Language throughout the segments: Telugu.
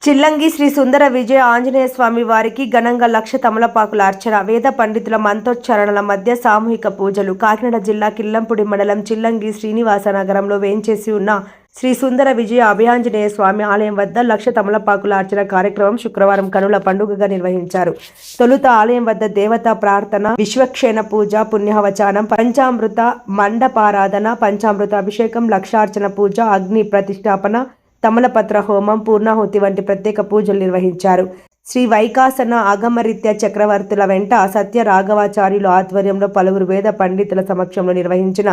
చిల్లంగి శ్రీ సుందర విజయ ఆంజనేయ స్వామి వారికి ఘనంగా 1,00,000 తమలపాకుల అర్చన, వేద పండితుల మంత్రోచ్చారణల మధ్య సామూహిక పూజలు. కాకినాడ జిల్లా కిల్లంపూడి మండలం చిల్లంగి శ్రీనివాస నగరంలో వేంచేసి ఉన్న శ్రీ సుందర విజయ అభయాంజనేయ స్వామి ఆలయం వద్ద 1,00,000 తమలపాకుల అర్చన కార్యక్రమం శుక్రవారం కనుల పండుగగా నిర్వహించారు. తొలుత ఆలయం వద్ద దేవతా ప్రార్థన, విశ్వక్షేణ పూజ, పుణ్యవచానం, పంచామృత మండపారాధన, పంచామృత అభిషేకం, లక్షార్చన పూజ, అగ్ని ప్రతిష్టాపన, తమలపత్ర హోమం, పూర్ణాహుతి వంటి ప్రత్యేక పూజలు నిర్వహించారు. శ్రీ వైకాసన ఆగమరీత్య చక్రవర్తుల వెంట సత్య రాఘవాచార్యుల ఆధ్వర్యంలో పలువురు వేద పండితుల సమక్షంలో నిర్వహించిన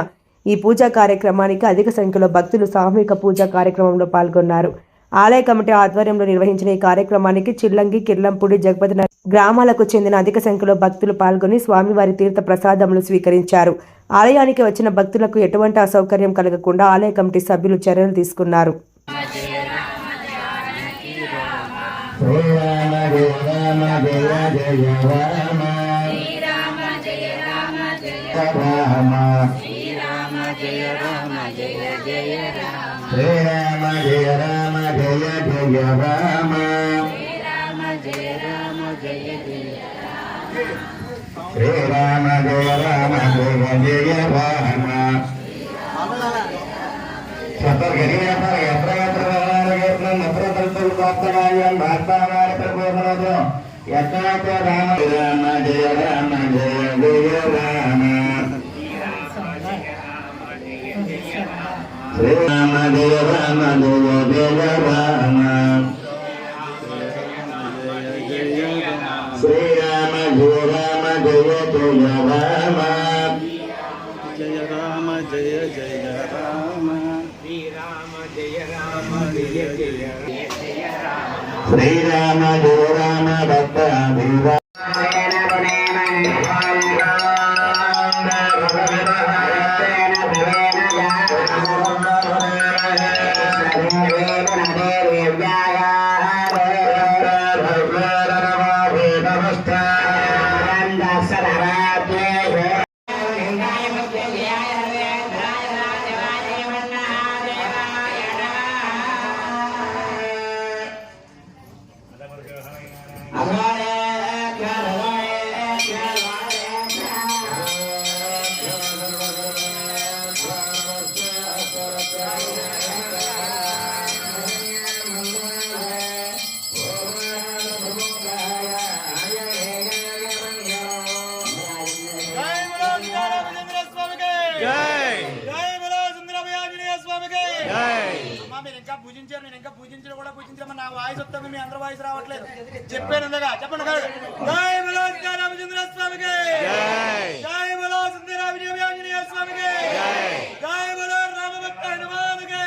ఈ పూజా కార్యక్రమానికి అధిక సంఖ్యలో భక్తులు సామూహిక పూజా కార్యక్రమంలో పాల్గొన్నారు. ఆలయ కమిటీ ఆధ్వర్యంలో నిర్వహించిన ఈ కార్యక్రమానికి చిల్లంగి, కిర్లంపూడి, జగపతి నగర్ గ్రామాలకు చెందిన అధిక సంఖ్యలో భక్తులు పాల్గొని స్వామివారి తీర్థ ప్రసాదములు స్వీకరించారు. ఆలయానికి వచ్చిన భక్తులకు ఎటువంటి అసౌకర్యం కలగకుండా ఆలయ కమిటీ సభ్యులు చర్యలు తీసుకున్నారు. శ్రీరామ జయ రామ జయ జయ రామ, శ్రీరామ జయ రామ జయ రామ, శ్రీరామ జయ రామ జయ జయ రామ, శ్రీరామ జయ రామ జయ జయ రామ, శ్రీరామ జయ రామ జయ జయ రామ, శ్రీరామ జయ రామ జయ జయ రామ. సతర్గరియ పర యత్ర యత్ర రామ నత్ర తల్పల్ భక్తరాయం భక్తానాయ ప్రబోధనదో యత్నాత రామ రామ జయ రామ జయ జయ రామ, శ్రీరామ జయ రామ జయ జయ రామ, శ్రీరామ జయ రామ జయ జయ రామ, జయ రామ జయ జయ రామ, శ్రీరామ జయ రామ జయ జయ రామ, శ్రీరామ జయ రామ భక్త ధీర పూజించారు. నేను ఇంకా పూజించడం కూడా పూజించమని నా వాయిస్ వస్తుంది, మీ అందరి వాయిస్ రావట్లేదు. చెప్పాను చెప్పండి. జై బలో రామచంద్ర స్వామికి, జై బలో సుందర విజయ ఆంజనేయ స్వామికి, జై బలో రామభక్త హనుమానుకి.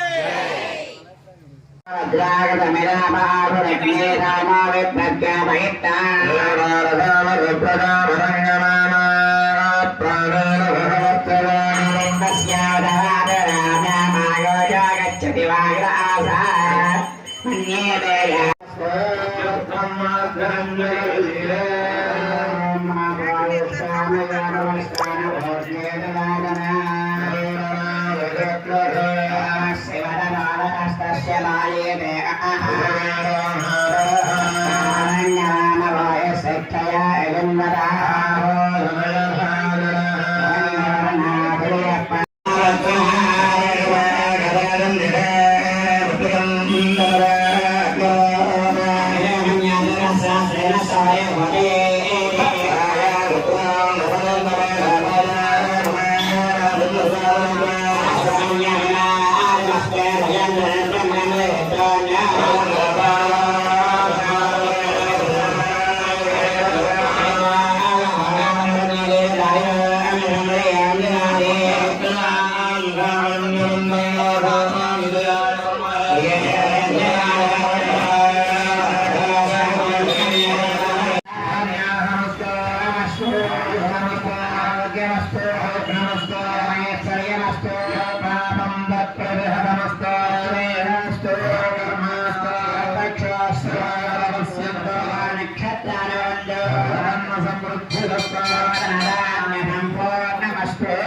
Namaste.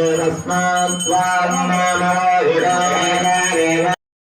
సత్తరస్మాత్